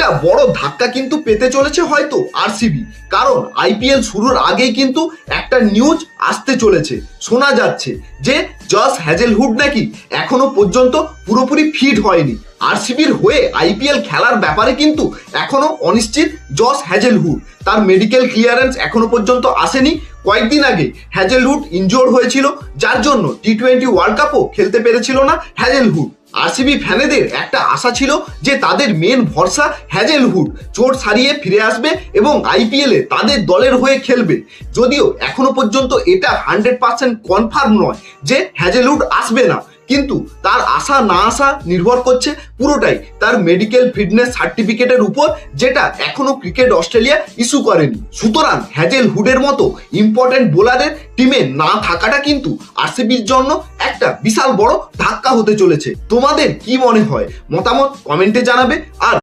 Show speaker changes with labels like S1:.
S1: একটা বড় ধাক্কা কিন্তু পেতে চলেছে হয়তো আরসিবি, কারণ আইপিএল শুরুর আগেই কিন্তু একটা নিউজ আসতে চলেছে। শোনা যাচ্ছে যে জস হ্যাজেলউড নাকি এখনো পর্যন্ত পুরোপুরি ফিট হয়নি। আরসিবির হয়ে আইপিএল খেলার ব্যাপারে কিন্তু এখনো অনিশ্চিত জস হ্যাজেলউড। তার মেডিকেল ক্লিয়ারেন্স এখনো পর্যন্ত আসেনি। কয়েকদিন আগে হ্যাজেলউড ইনজোর্ড হয়েছিল, যার জন্য টি-20 ওয়ার্ল্ড কাপও খেলতে পেরেছিল না হ্যাজেলউড। আরসিবি ফ্যানেদের একটা আশা ছিল যে তাদের মেন ভরসা হ্যাজেলউড চোট সারিয়ে ফিরে আসবে এবং আইপিএলে তাদের দলের হয়ে খেলবে। যদিও এখনো পর্যন্ত এটা 100% কনফার্ম নয় যে হ্যাজেলউড আসবে না, কিন্তু তার আসা না আসা নির্ভর করছে পুরোটাই তার মেডিকেল ফিটনেস সার্টিফিকেটের উপর, যেটা এখনো ক্রিকেট অস্ট্রেলিয়া ইস্যু করেনি। সুতরাং হ্যাজেলউডের মতো ইম্পর্টেন্ট বোলারের টিমে না থাকাটা কিন্তু আরসিবির জন্য একটা বিশাল বড় ধাক্কা হতে চলেছে। তোমাদের কি মনে হয় মতামত কমেন্টে জানাবে। আর